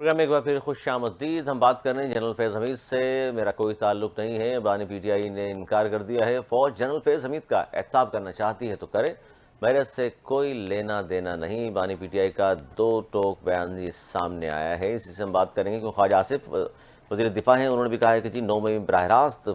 Programme میں ایک بار پھر خوش آمدید. ہم بات کر رہے ہیں جنرل فیض حمید سے. میرا کوئی تعلق نہیں ہے. بانی پی ٹی آئی نے انکار کر دیا ہے. فوج جنرل فیض حمید کا احتساب کرنا چاہتی ہے تو کرے, میرے سے کوئی لینا دینا نہیں. بانی پی ٹی آئی کا دو ٹوک بیان سامنے آیا ہے, اسی سے ہم بات کریں گے. کیونکہ خواجہ آصف وزیر دفاع ہیں, انہوں نے بھی کہا ہے کہ جی 9 مئی میں براہ راست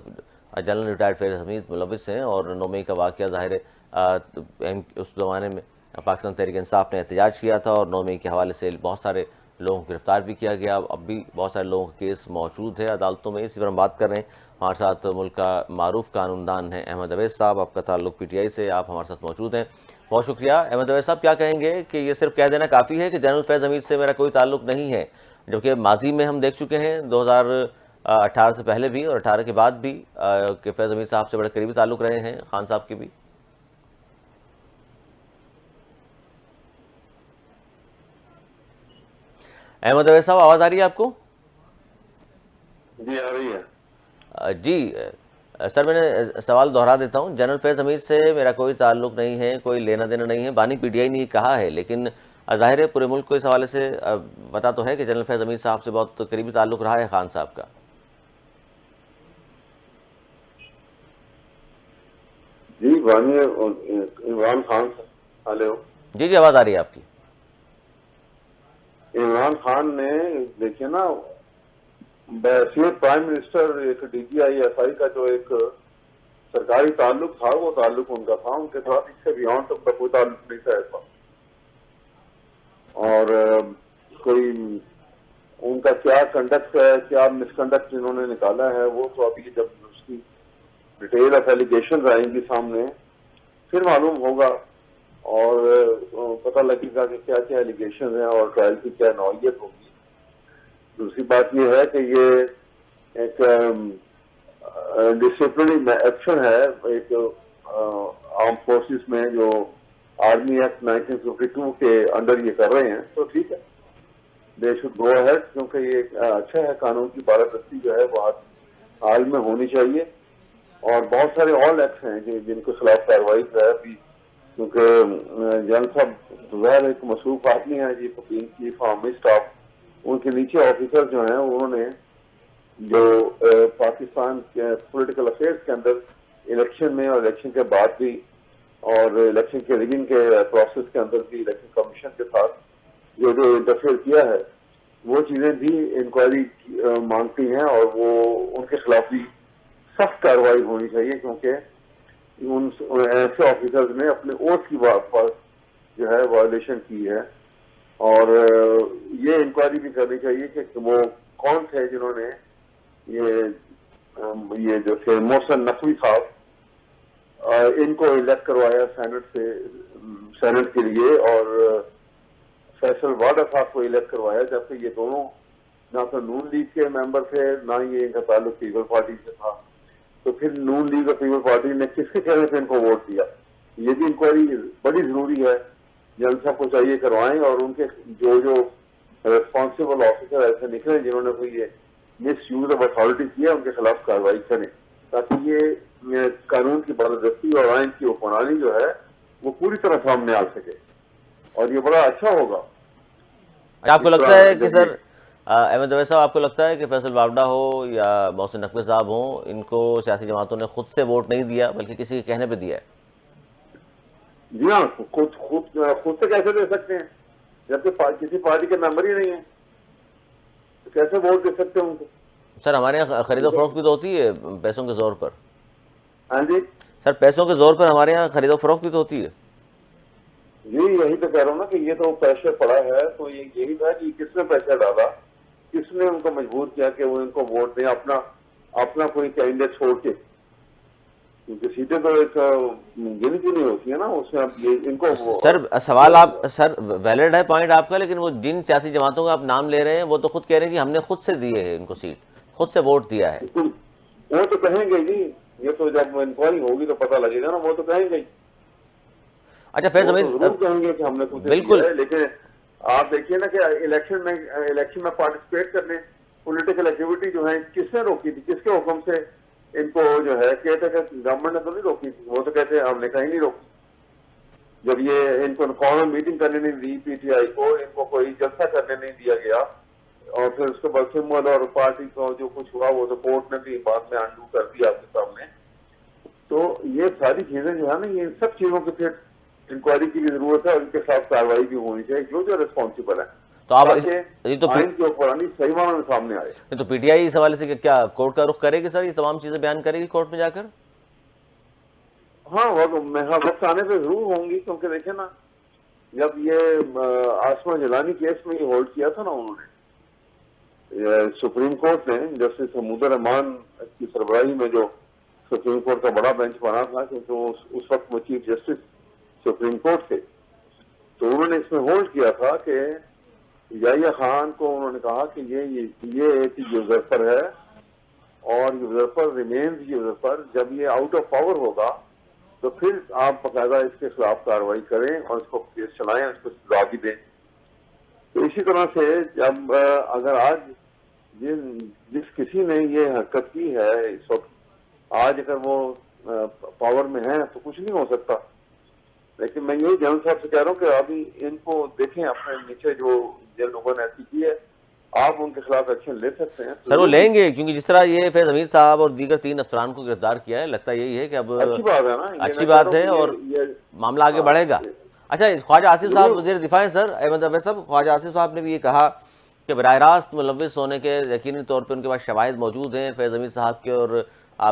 جنرل ریٹائرڈ فیض حمید ملوث ہیں, اور 9 مئی کا واقعہ ظاہر ہے اس زمانے میں پاکستان تحریک انصاف نے احتجاج کیا تھا, اور 9 مئی کے حوالے سے بہت سارے لوگوں کو گرفتار بھی کیا گیا. اب بھی بہت سارے لوگوں کا کیس موجود ہے عدالتوں میں. اسی پر ہم بات کر رہے ہیں. ہمارے ساتھ ملک کا معروف قانون دان ہیں احمد اویس صاحب. آپ کا تعلق پی ٹی آئی سے, آپ ہمارے ساتھ موجود ہیں. بہت شکریہ. احمد اویس صاحب, کیا کہیں گے کہ یہ صرف کہہ دینا کافی ہے کہ جنرل فیض حمید سے میرا کوئی تعلق نہیں ہے, جبکہ ماضی میں ہم دیکھ چکے ہیں 2018 سے پہلے بھی اور 18 کے بعد بھی کہ فیض حمید صاحب سے بڑے قریبی تعلق رہے ہیں, خان صاحب کے بھی. احمد اویس صاحب, آواز آ رہی ہے آپ کو؟ جی آ رہی ہے. جی سر, میں نے سوال دہرا دیتا ہوں. جنرل فیض حمید سے میرا کوئی تعلق نہیں ہے, کوئی لینا دینا نہیں ہے. بانی پی ٹی آئی نے یہ کہا ہے, لیکن ظاہر ہے پورے ملک کو اس حوالے سے پتا تو ہے کہ جنرل فیض حمید صاحب سے بہت قریبی تعلق رہا ہے خان صاحب کا. جی بانی عمران خان. ہلو. جی آواز آ رہی ہے آپ کی. عمران خان نے دیکھیے نا, بحیثیت پرائم منسٹر ایک D G I S I کا جو ایک سرکاری تعلق تھا, وہ تعلق ان کا تھا. ان کے ساتھ اس سے بیانڈ کا کوئی تعلق نہیں تھا ایسا. اور کوئی ان کا کیا کنڈکٹ ہے, کیا مس کنڈکٹ انہوں نے نکالا ہے, وہ تو ابھی جب اس کی ڈیٹیل آف ایلیگیشن آئیں گی سامنے پھر معلوم ہوگا, اور پتہ لگے گا کہ کیا کیا ایلیگیشن ہیں اور ٹرائل کی کیا نوعیت ہوگی. دوسری بات یہ ہے کہ یہ ایک ڈسپلنری ایکشن ہے ایک آرم فورسز میں, جو آرمی ایکٹ 1952 کے انڈر یہ کر رہے ہیں, تو ٹھیک ہے, دے شوڈ گو اہیڈ, کیونکہ یہ اچھا ہے. قانون کی بالادستی جو ہے وہ حال میں ہونی چاہیے. اور بہت سارے اور ایکٹس ہیں جن کے خلاف کارروائی ہے ابھی, کیونکہ جنرل صاحب ظاہر ایک مصروف آدمی ہے جی, چیف آرمی اسٹاف, ان کے نیچے آفیسر جو ہیں انہوں نے جو پاکستان کے پولیٹیکل افیئرس کے اندر الیکشن میں اور الیکشن کے بعد بھی, اور الیکشن کے ریگنگ کے پروسیس کے اندر بھی الیکشن کمیشن کے ساتھ جو انٹرفیئر کیا ہے, وہ چیزیں بھی انکوائری مانگتی ہیں, اور وہ ان کے خلاف بھی سخت کارروائی ہونی چاہیے, کیونکہ ان ایسے آفیسرز نے اپنے اوتھ کی بات پر جو ہے وائلیشن کی ہے. اور یہ انکوائری بھی کرنی چاہیے کہ وہ کون تھے جنہوں نے یہ جو تھے محسن نقوی صاحب, ان کو الیکٹ کروایا سینٹ کے لیے, اور فیصل واڈا صاحب کو الیکٹ کروایا, جبکہ یہ دونوں نہ تو نون لیگ کے ممبر تھے, نہ یہ ان کا تعلق پیپل پارٹی سے تھا. تو پھر نون لیگ اور پیپل پارٹی نے کس کے کہنے پہ ان کو ووٹ دیا؟ یہ بھی انکوائری بڑی ضروری ہے. جنرل صاحب کو چاہیے کروائیں, اور ان کے جو ریسپانسبل آفیسر ایسے نکلے جنہوں نے کوئی مس یوز آف اتھارٹی کیا, ان کے خلاف کارروائی کریں, تاکہ یہ قانون کی بالادستی اور آئین کی حکمرانی جو ہے وہ پوری طرح سامنے آ سکے, اور یہ بڑا اچھا ہوگا. آپ کو لگتا ہے کہ سر احمد اویس صاحب, آپ کو لگتا ہے کہ فیصل واوڈا ہو یا محسن نقوی صاحب ہوں, ان کو سیاسی جماعتوں نے خود سے ووٹ نہیں دیا بلکہ کسی کے کہنے پہ دیا ہے؟ جی ہاں, خود سے کیسے دے سکتے ہیں جبکہ کسی پارٹی کے ممبر ہی نہیں ہیں, تو کیسے ووٹ دے سکتے ہیں ان کو؟ سر ہمارے یہاں خرید و فروخت بھی تو ہوتی ہے پیسوں کے زور پر. ہاں جی. سر پیسوں کے زور پر ہمارے یہاں خرید و فروخت بھی تو ہوتی ہے. جی یہی تو کہہ رہا ہوں نا کہ یہ تو پریشر پڑا ہے, تو یہی تھا کہ کس نے پیسہ ڈالا, کس نے ان کو مجبور کیا کہ وہ ان کو ووٹ دیں اپنا کوئی کینڈیڈیٹ چھوڑ کے, کیونکہ سیٹیں تو ایک گنتی نہیں ہوتی ہے نا اس میں. اب یہ ان کو سر سوال آپ سر ویلڈ ہے پوائنٹ آپ کا, لیکن وہ جن سیاسی جماعتوں کا آپ نام لے رہے ہیں وہ تو خود کہہ رہے ہیں کہ ہم نے خود سے دیے ہیں ان کو سیٹ, خود سے ووٹ دیا ہے. وہ تو کہیں گے جی, یہ تو جب انکوائری ہوگی تو پتہ لگے گا نا, وہ تو کہیں گے. اچھا فیض حمید, ضرور کہیں گے کہ ہم نے خود دیا بالکل. ہے, لیکن آپ دیکھیے نا کہ الیکشن میں پارٹیسپیٹ کرنے پولیٹیکل ایکٹیویٹی جو ہے کس نے روکی تھی, کس کے حکم سے ان کو جو ہے کہتے کہ گورنمنٹ نے تو نہیں روکی تھی, وہ تو کہتے ہم نے کہیں نہیں روکی. جب یہ ان کو کارنر میٹنگ کرنے نہیں دی پی ٹی آئی کو, ان کو کوئی جلسہ کرنے نہیں دیا گیا, اور پھر اس کے بعد سمول اور پارٹی کو جو کچھ ہوا وہ تو کورٹ نے بھی بعد میں انڈو کر دیا آپ کے سامنے. تو یہ ساری چیزیں جو ہے نا یہ سب چیزوں کے پھر انکوائری کی بھی ضرورت ہے اور ان کے ساتھ کاروائی بھی ہونی چاہیے جو ریسپانسبل ہے تو آپ تاکہ یہ تو آئین کے اوپر صحیح معنوں میں سامنے آئے. تو پی ٹی آئی اس حوالے سے کیا کورٹ کا رخ کرے گی سر؟ یہ تمام چیزیں بیان کرے گی کورٹ میں جا کر؟ ہاں وقت آنے پہ ضرور ہوں گی کیونکہ دیکھیں نا جب یہ آسما جیلانی کیس میں یہ ہولڈ کیا تھا نا انہوں نے سپریم کورٹ نے جسٹس حمود الرحمان کی سربراہی میں جو سپریم کورٹ کا بڑا بینچ بنا تھا کیونکہ اس وقت وہ چیف جسٹس سپریم کورٹ تھے تو انہوں نے اس میں ہولڈ کیا تھا کہ یحییٰ خان کو انہوں نے کہا کہ یہ ایک یوزرفر ہے اور یوزرفر ریمینز یوزرفر. جب یہ آؤٹ آف پاور ہوگا تو پھر آپ باقاعدہ اس کے خلاف کارروائی کریں اور اس کو کیس چلائیں اس کو سزا بھی دیں. تو اسی طرح سے جب اگر آج جس کسی نے یہ حرکت کی ہے اس وقت آج اگر وہ پاور میں ہیں تو کچھ نہیں ہو سکتا. لیکن میں یہی جنرل صاحب سے کہہ رہا ہوں کہ ابھی ان کو دیکھیں اپنے نیچے جو جن لوگوں نے ایسی کی ہے آپ ان کے خلاف ایکشن لے سکتے ہیں. سر وہ لیں گے کیونکہ جس طرح یہ فیض حمید صاحب اور دیگر 3 افسران کو گرفتار کیا ہے لگتا یہی ہے کہ اب اچھی بات ہے نا اچھی بات ہے اور معاملہ آگے بڑھے گا. اچھا خواجہ آصف صاحب وزیر دفاع ہیں سر احمد اویس صاحب. خواجہ آصف صاحب نے بھی یہ کہا کہ براہ راست ملوث ہونے کے یقینی طور پہ ان کے پاس شواہد موجود ہیں فیض حمید صاحب کے اور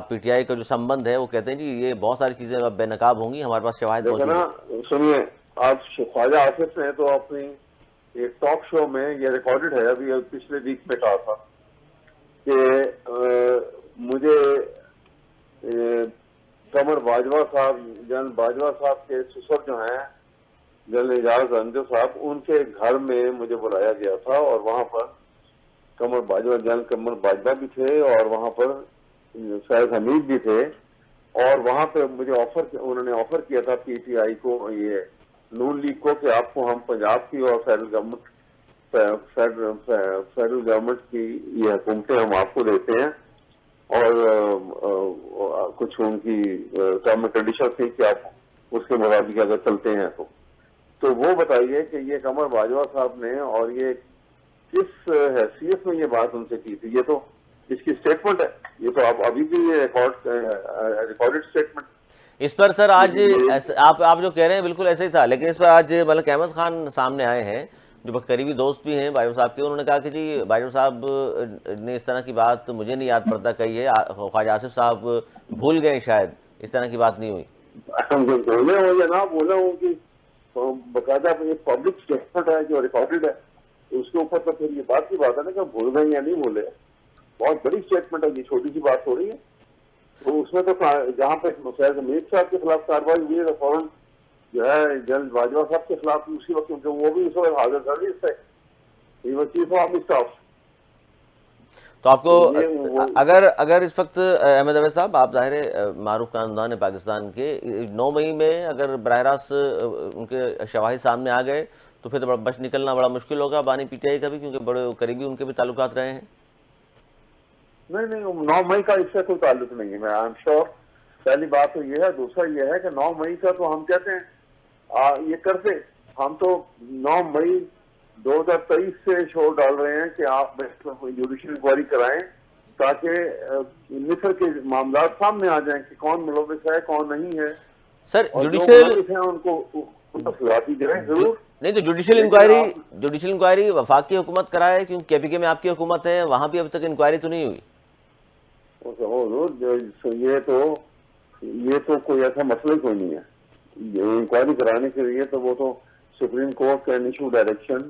پی ٹی آئی کا جو سمبند ہے وہ کہتے ہیں جی یہ بہت ساری چیزیں اب بے نقاب ہوں گی ہمارے پاس شواہد موجود ہیں. سنیے آپ خواجہ آصف نے تو اپنی ایک ٹاک شو میں یہ ریکارڈڈ ہے ابھی پچھلے ویک میں کہا تھا کہ مجھے قمر باجوہ صاحب جنرل باجوہ صاحب کے سسر جو ہیں جنرل اعجاز انجو صاحب ان کے گھر میں مجھے بلایا گیا تھا اور وہاں پر جنرل قمر باجوہ بھی تھے اور وہاں پر فیض حمید بھی تھے اور وہاں پہ مجھے انہوں نے آفر کیا تھا پی ٹی آئی کو یہ نون لیگ کو کہ آپ کو ہم پنجاب کی اور فیڈرل گورنمنٹ کی یہ حکومتیں ہم آپ کو دیتے ہیں اور کچھ ان کی ٹرم اینڈ کنڈیشن تھی کہ آپ اس کے مطابق اگر چلتے ہیں تو وہ بتائیے کہ یہ قمر باجوہ صاحب نے اور یہ کس حیثیت میں یہ بات ان سے کی تھی. یہ تو اس کی اسٹیٹمنٹ ہے یہ تو آپ ابھی بھی ریکارڈڈ اسٹیٹمنٹ. اس پر سر آج آپ جو کہہ رہے ہیں بالکل ایسا ہی تھا لیکن اس پر آج ملک احمد خان سامنے آئے ہیں جو قریبی دوست بھی ہیں باجوہ صاحب کے. انہوں نے کہا کہ جی باجوہ صاحب نے اس طرح کی بات مجھے نہیں یاد پڑتا کہی ہے خواجہ آصف صاحب بھول گئے شاید اس طرح کی بات نہیں ہوئی. بولے ہوں یا نہ بولے ہوں کہ باقاعدہ ایک پبلک اسٹیٹمنٹ ہے جو ریکارڈڈ ہے اس کے اوپر تو پھر یہ بات کی بات ہے نا کہ بھول گئے یا نہیں بھولے. بہت بڑی اسٹیٹمنٹ ہے یہ چھوٹی سی بات ہو رہی ہے. تو اس میں تو جہاں پہ فیض حمید صاحب کے خلاف کارروائی ہوئی ہے فوراً جو ہے جنرل باجوہ صاحب کے خلاف اسی وقت کیونکہ وہ بھی اس وقت حاضر تھا اس سے چیف آف اسٹاف. تو آپ کو اگر اس وقت احمد اویس صاحب آپ ظاہر معروف خاندان ہے پاکستان کے 9 مئی میں اگر براہ راست ان کے شواہد سامنے آ گئے تو پھر تو بچ نکلنا بڑا مشکل ہوگا بانی پی ٹی آئی کا بھی کیونکہ بڑے قریبی ان کے بھی تعلقات رہے ہیں. نہیں 9 مئی کا اس سے کوئی تعلق نہیں ہے. میں آئی ایم شیور پہلی بات تو یہ ہے. دوسرا یہ ہے کہ 9 مئی کا تو ہم کہتے ہیں یہ کرتے ہم تو 9 مئی 2023 سے شور ڈال رہے ہیں کہ آپ جوڈیشل انکوائری کرائیں تاکہ مصر کے معاملات سامنے آ جائیں کہ کون ملوث ہے کون نہیں ہے. سر جوڈیشل ان کو سزا دی جائے ضرور. نہیں تو جوڈیشل انکوائری وفاقی حکومت کرائے کیونکہ کے پی کے میں آپ کی حکومت ہے وہاں بھی اب تک انکوائری تو نہیں ہوئی. یہ تو کوئی ایسا مسئلہ کوئی نہیں ہے. انکوائری کرانے کے لیے تو وہ تو supreme court can issue direction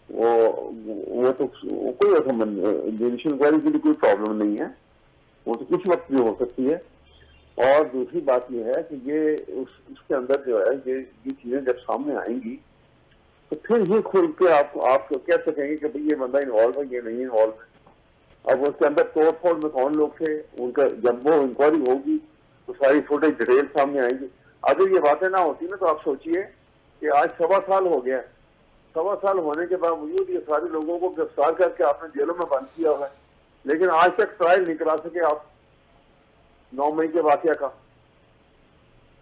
وہ تو کوئی ایسا جوڈیشل انکوائری کے لیے کوئی پرابلم نہیں ہے. وہ تو کچھ وقت بھی ہو سکتی ہے. اور دوسری بات یہ ہے کہ یہ اس کے اندر جو ہے یہ چیزیں جب سامنے آئیں گی تو پھر یہ کھول کے آپ کہہ سکیں گے کہ بھئی یہ بندہ انوالو ہے یہ نہیں انوالو ہے. اب اس کے اندر توڑ پھوڑ میں کون لوگ تھے ان کا جب وہ انکوائری ہوگی تو ساری فوٹیج ڈیٹیل سامنے آئیں گی. اگر یہ باتیں نہ ہوتی نا تو آپ سوچئے کہ آج 1.25 سال ہو گیا. 1.25 سال ہونے کے باوجود یہ سارے لوگوں کو گرفتار کر کے آپ نے جیلوں میں بند کیا ہوا ہے لیکن آج تک ٹرائل نہیں کرا سکے آپ 9 مئی کے واقعہ کا.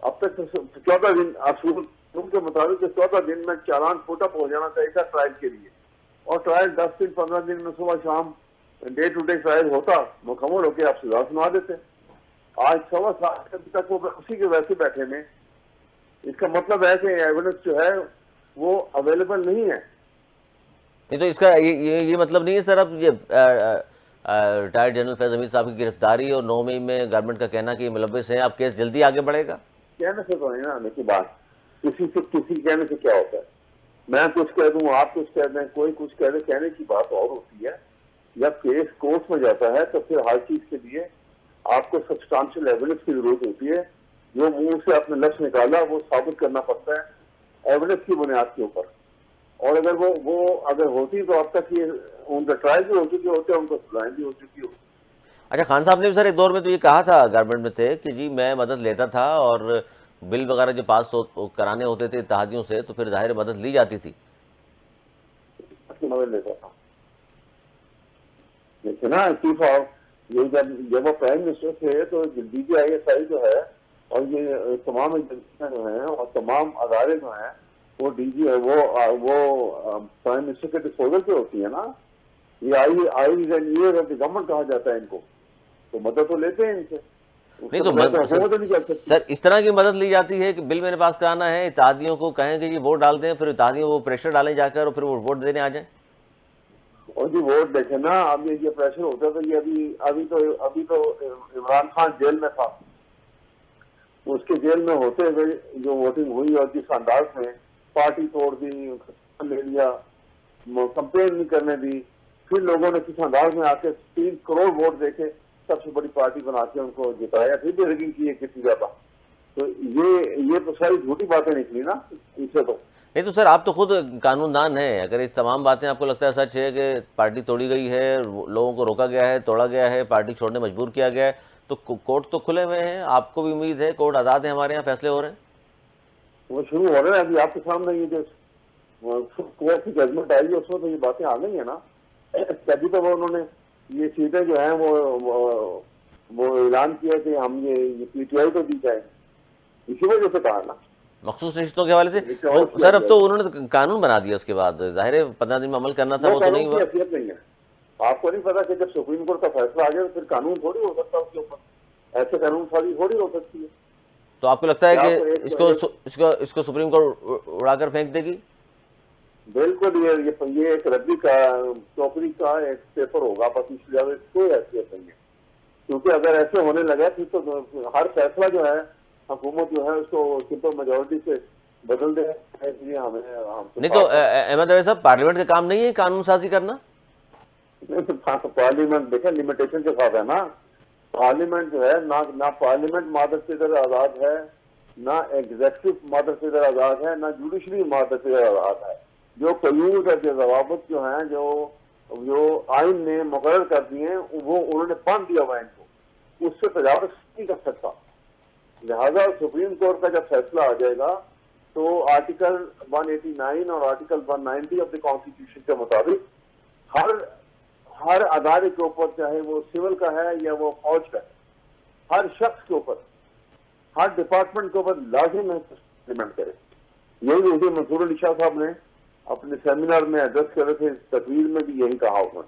اب تک 14 دن اصول کے مطابق 14 دن میں چالان فوٹ اپ ہو جانا چاہیے تھا ٹرائل کے لیے اور ٹرائل 10 دن 15 دن میں صبح شام ڈے ٹو ڈے ٹرائل ہوتا، مکمل ہو کے آپ سزا سنا دیتے. آج 7.25 ابھی تک وہ اسی کے ویسے بیٹھے میں. اس کا مطلب ہے کہ ایویڈنس جو ہے وہ اویلیبل نہیں ہے. نہیں تو اس کا یہ مطلب نہیں ہے سر اب یہ ریٹائرڈ جنرل فیض حمید صاحب کی گرفتاری اور 9 مئی میں گورنمنٹ کا کہنا کہ یہ ملوث ہیں، اب کیس جلدی آگے بڑھے گا؟ کہنے سے تو نہیں نا آنے کی بات. کسی کہنے سے کیا ہوتا ہے؟ میں کچھ کہہ دوں، آپ کچھ کہہ دیں، کوئی کچھ کہہ دے، کہنے کی بات اور ہوتی ہے. جب کیس کورٹ میں جاتا ہے تو پھر ہر چیز کے لیے آپ کو سبسٹانشل ایویڈنس کی ضرورت ہوتی ہے. جو منہ سے آپ نے لفظ نکالا وہ ثابت کرنا پڑتا ہے ایویڈنس کی بنیاد کے اوپر. اور اگر وہ اگر ہوتی تو اب تک یہ ان کا ٹرائل بھی ہو چکی ہوتے، ان کو سزائیں بھی ہو چکی ہوتی. اچھا، خان صاحب نے بھی سر ایک دور میں تو یہ کہا تھا گورنمنٹ میں تھے کہ جی میں مدد لیتا تھا اور بل وغیرہ جو پاس کرانے ہوتے تھے اتحادیوں سے تو پھر ظاہر مدد لی جاتی تھی. مدد لیتا تھا لیکن نا چیف یہ جب وہ پرائم منسٹر تھے تو ڈی جی آئی ایس آئی جو ہے اور یہ تمام ایجنسیاں جو ہیں اور تمام ادارے جو ہیں وہ ڈی جی وہ پرائم منسٹر کے ڈسپوزل پہ ہوتی ہے نا. یہ گورنمنٹ کہا جاتا ہے ان کو، تو مدد تو لیتے ہیں ان سے. نہیں تو سر اس طرح کی مدد لی جاتی ہے کہ بل میرے پاس کرانا ہے، اتحادیوں کو کہیں کہ جی ووٹ ڈال دیں، پھر اتحادیوں وہ پریشر ڈالیں جا کر اور پھر وہ ووٹ دینے آ جائیں. اور جی ووٹ دیکھیں نا، اب یہ پریشر ہوتا تھا. یہ ابھی تو عمران خان جیل میں تھا. اس کے جیل میں ہوتے ہوئے جو ووٹنگ ہوئی اور جس انداز میں پارٹی توڑ دی، لے لیا، کمپین نہیں کرنے دی، پھر لوگوں نے کس انداز میں آ کے 3 کروڑ ووٹ دے کے سب سے بڑی پارٹی بنا کے ان کو جتایا، پھر بھی ریگنگ کی ہے کتنی زیادہ. تو یہ تو ساری جھوٹی باتیں نکلی نا اس سے. تو نہیں تو سر آپ تو خود قانون دان ہیں، اگر اس تمام باتیں آپ کو لگتا ہے سچ ہے کہ پارٹی توڑی گئی ہے، لوگوں کو روکا گیا ہے، توڑا گیا ہے، پارٹی چھوڑنے مجبور کیا گیا ہے، تو کورٹ تو کھلے ہوئے ہیں، آپ کو بھی امید ہے کورٹ آزاد ہیں، ہمارے یہاں فیصلے ہو رہے ہیں. وہ شروع ہو رہے ہیں ابھی آپ کے سامنے. یہ جو کورٹ کی ججمنٹ آئی ہے اس میں تو یہ باتیں آ گئی ہیں نا. تبھی تو وہ انہوں نے یہ سیٹیں جو ہیں وہ اعلان کیا کہ ہم یہ پی ٹی آئی کو دی جائیں. اسی وجہ سے کہا نا مخصوص رشتوں کے حوالے سے. سر اب تو انہوں نے قانون بنا دیا، اس کے بعد ظاہر ہے 15 دن میں عمل کرنا تھا، وہ تو نہیں ہوا. حیثیت نہیں ہے. آپ کو نہیں پتا کہ جب سپریم کورٹ کا فیصلہ آ گیا تو پھر قانون تھوڑی ہو سکتا اس کے اوپر. ایسے قانون سازی تھوڑی ہو سکتی ہے. تو آپ کو لگتا ہے کہ اس کو سپریم کورٹ اڑا کر پھینک دے گی؟ بالکل. یہ ایک ربی کا چوکری کا ایک پیپر ہوگا، بس اس لیے کوئی حیثیت نہیں ہے. کیونکہ اگر ایسے ہونے لگا تو ہر فیصلہ جو ہے حکومت جو ہے اس کو سمپل میجورٹی سے بدل دے. نہیں تو احمد اویس صاحب پارلیمنٹ کا کام نہیں ہے قانون سازی کرنا؟ پارلیمنٹ دیکھیں لمیٹیشن کے ساتھ ہے نا. پارلیمنٹ جو ہے نہ پارلیمنٹ مادر سے ادھر آزاد ہے، نہ ایگزیکٹو مادر سے ادھر آزاد ہے، نہ جوڈیشری مادر سے ادھر آزاد ہے. جو قیود ہے، جو ضوابط جو ہیں جو آئین نے مقرر کر دیے ہیں وہ انہوں نے باندھ دیا ہوا ان کو، اس سے تجاوز نہیں کر سکتا. لہذا سپریم کورٹ کا جب فیصلہ آ جائے گا تو آرٹیکل 189 اور آرٹیکل 190 آف دی کانسٹیٹیوشن کے مطابق ہر ادارے کے اوپر، چاہے وہ سول کا ہے یا وہ فوج کا ہے، ہر شخص کے اوپر، ہر ڈپارٹمنٹ کے اوپر لازم ہے امپلیمنٹ کرے. یہی مجھے منصور علی شاہ صاحب نے اپنے سیمینار میں ایڈریس کرے تھے، تقریر میں بھی یہی کہا ہوگا،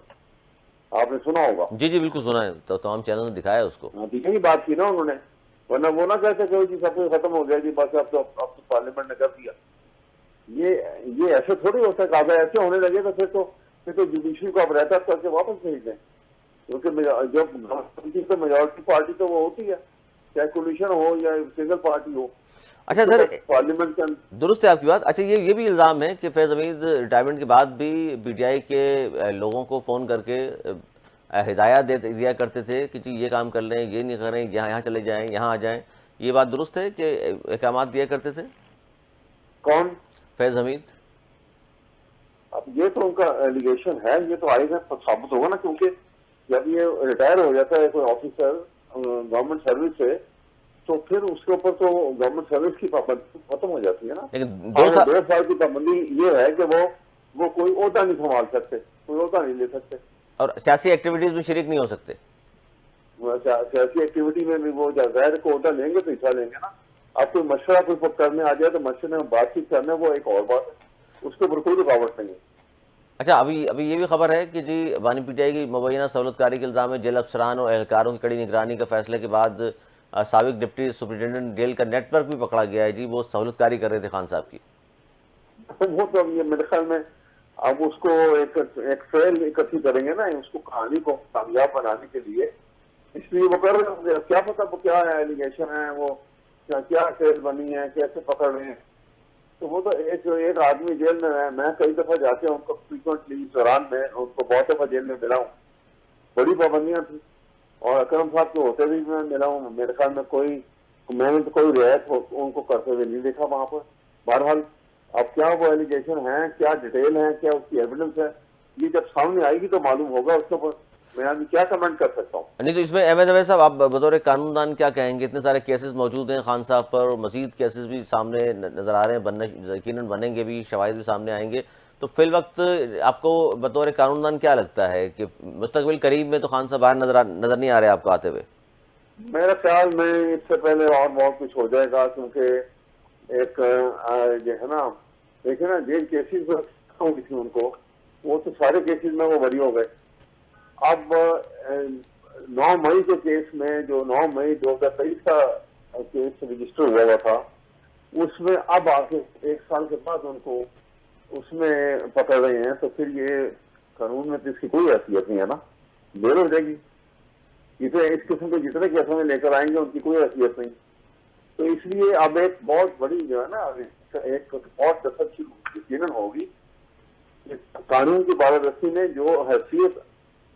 آپ نے سنا ہوگا. جی بالکل سنا ہے، تو تمام چینل نے دکھایا اس کو. یہی بات کی نا انہوں نے. ورنہ وہ نہ کہتے کہ جی سب کچھ ختم ہو گیا جی بس اب تو پارلیمنٹ نے کر دیا. یہ ایسے تھوڑی ہو سکتا. اگر ایسے ہونے لگے تو پھر تو جوڈیشری کو اب رہتا کر کے واپس بھیج دیں. کیونکہ جب میجورٹی پارٹی تو وہ ہوتی ہے، چاہے کولیشن ہو یا سنگل پارٹی ہو. اچھا سر، پارلیمنٹ کا درست ہے آپ کی بات. اچھا یہ بھی الزام ہے کہ فیض حمید ریٹائرمنٹ کے بعد بھی پی ٹی آئی کے لوگوں کو فون کر کے ہدایات دیا کرتے تھے کہ جی یہ کام کر لیں، یہ نہیں کریں، یہاں چلے جائیں، یہاں آ جائیں. یہ بات درست ہے کہ احکامات دیا کرتے تھے؟ کون؟ فیض حمید. اب یہ تو ان کا ایلیگیشن ہے، یہ تو آئے گا ثابت ہوگا نا. کیونکہ جب یہ ریٹائر ہو جاتا ہے کوئی آفیسر گورنمنٹ سروس سے تو پھر اس کے اوپر تو گورنمنٹ سروس کی پابندی ختم ہو جاتی ہے نا. لیکن 2 سال کی پابندی یہ ہے کہ وہ کوئی عہدہ نہیں سنبھال سکتے، کوئی عہدہ نہیں لے سکتے، اور سیاسی ایکٹیویٹیز میں شریک نہیں ہو سکتے. سیاسی ایکٹیویٹی میں بھی وہ غیر کو عہدہ لیں گے تو حصہ لیں گے نا. اب کوئی مشورہ کوئی کرنے آ جائے تو مشورے میں بات چیت کرنا وہ ایک اور بات ہے، اس کے اوپر کوئی رکاوٹ نہیں ہے. اچھا، ابھی یہ بھی خبر ہے کہ جی بانی پی ٹی آئی کی مبینہ سہولت کاری کے الزام میں جیل افسران اور اہلکاروں کی کڑی نگرانی کا فیصلے کے بعد سابق ڈپٹی سپرنٹینڈنٹ جیل کا نیٹ ورک بھی پکڑا گیا ہے جی، وہ سہولت کاری کر رہے تھے خان صاحب کی۔ وہ تو یہ میرے خیال میں اب اس کو ایک فیل اکٹھی کریں گے نا اس کو کہانی کو کامیاب بنانے کے لیے، اس لیے وہ کر رہے ہوں گے۔ کیا پتا وہ کیا ایلیگیشن ہے، وہ کیا کیس بنی ہے، کیسے پکڑ رہے ہیں۔ تو وہ تو ایک آدمی جیل میں ہے، میں کئی دفعہ جا کے ان کو فریکوینٹلی اس دوران میں ان کو بہت دفعہ جیل میں ملا ہوں، بڑی پابندیاں تھیں، اور اکرم صاحب کے ہوتے بھی میں ملا ہوں۔ میرے خیال میں میں نے تو کوئی رعایت ان کو کرتے ہوئے نہیں دیکھا وہاں پر۔ بہرحال اب کیا وہ ایلیگیشن ہیں، کیا ڈیٹیل ہے، کیا اس کی ایویڈنس ہے، یہ جب سامنے آئے گی تو معلوم ہوگا۔ اس کے اوپر میں ابھی کیا کمنٹ کر سکتا ہوں۔ نہیں تو اس میں احمد اویس صاحب آپ بطور قانون دان کیا کہیں گے؟ اتنے سارے کیسز موجود ہیں خان صاحب پر، اور مزید کیسز بھی سامنے نظر آ رہے ہیں، یقیناً بنیں گے بھی، شواہد بھی سامنے آئیں گے، تو فی الوقت آپ کو بطور قانون دان کیا لگتا ہے کہ مستقبل قریب میں تو خان صاحب باہر نظر نہیں آ رہے آپ کو آتے ہوئے؟ میرا خیال میں اس سے پہلے اور بہت کچھ ہو جائے گا، کیونکہ ایک جو ہے نا، دیکھیں نا جیل کیسز ہوئی تھی ان کو، وہ تو سارے کیسز میں وہ بری ہو گئے۔ اب 9 مئی کے کیس میں، جو 9 مئی 2023 کا کیس رجسٹر ہوا تھا، اس میں اب آ کے 1 سال کے بعد ان کو اس میں پکڑ رہے ہیں، تو پھر یہ قانون میں تو اس کی کوئی حیثیت نہیں ہے نا، دیر ہو جائے گی۔ اس قسم کے جتنے کیسوں میں لے کر آئیں گے ان کی کوئی حیثیت نہیں۔ تو اس لیے اب ایک بہت بڑی جو ہے نا، ایک بہت دقت یقیناً ہوگی۔ قانون کی بالادستی میں جو حیثیت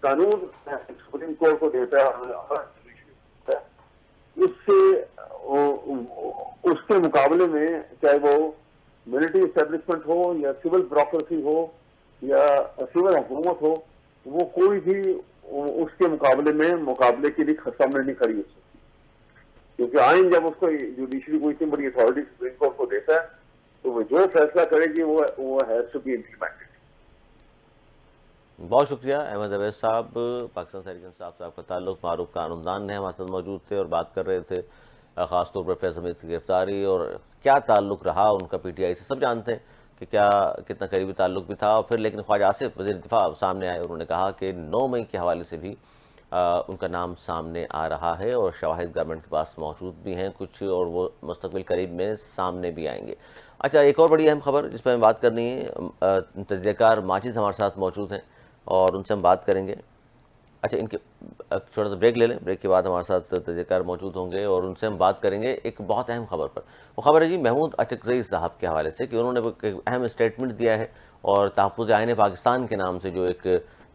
قانون سپریم کورٹ کو دیتا ہے، اس سے اس کے مقابلے میں چاہے وہ ملٹری اسٹیبلشمنٹ ہو یا سول بیوروکریسی ہو یا سول حکومت ہو، وہ کوئی بھی اس کے مقابلے کے لیے سامنے نہیں کھڑی ہو سکتی، کیونکہ آئین جب اس کو جوڈیشری کو اتنی بڑی اتھارٹی سپریم کورٹ کو دیتا ہے تو وہ جو فیصلہ کرے گی وہ ہیز ٹو بی امپلیمنٹڈ۔ بہت شکریہ احمد اویس صاحب، پاکستان تحریک انصاف صاحب کا تعلق معروف قانون دان ہیں، ہمارے ساتھ موجود تھے اور بات کر رہے تھے خاص طور پر فیض حمید کی گرفتاری اور کیا تعلق رہا ان کا پی ٹی آئی سے۔ سب جانتے ہیں کہ کتنا قریبی تعلق بھی تھا، اور پھر لیکن خواجہ آصف وزیر دفاع سامنے آئے، انہوں نے کہا کہ 9 مئی کے حوالے سے بھی ان کا نام سامنے آ رہا ہے، اور شواہد گورنمنٹ کے پاس موجود بھی ہیں کچھ، اور وہ مستقبل قریب میں سامنے بھی آئیں گے۔ اچھا، ایک اور بڑی اہم خبر جس پہ ہمیں بات کرنی ہے، تجزیہ کار ماجد ہمارے ساتھ موجود ہیں اور ان سے ہم بات کریں گے۔ اچھا، ان کے چھوٹا سا بریک لے لیں، بریک کے بعد ہمارے ساتھ تجزیہ کار موجود ہوں گے اور ان سے ہم بات کریں گے ایک بہت اہم خبر پر۔ وہ خبر ہے جی محمود اچکزئی صاحب کے حوالے سے، کہ انہوں نے ایک اہم اسٹیٹمنٹ دیا ہے، اور تحفظ آئین پاکستان کے نام سے جو ایک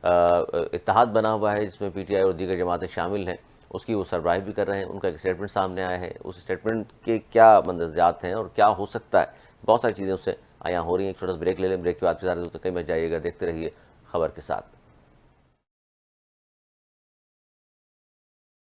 اتحاد بنا ہوا ہے جس میں پی ٹی آئی اور دیگر جماعتیں شامل ہیں، اس کی وہ سربراہی بھی کر رہے ہیں۔ ان کا ایک اسٹیٹمنٹ سامنے آیا ہے، اس اسٹیٹمنٹ کے کیا مندرجات ہیں اور کیا ہو سکتا ہے، بہت ساری چیزیں اس سے آیا ہو رہی ہیں۔ ایک چھوٹا سا بریک لے لیں، بریک کے بعد پھر سارے دوستوں کہیں مت جائیے گا، دیکھتے رہیے خبر کے ساتھ۔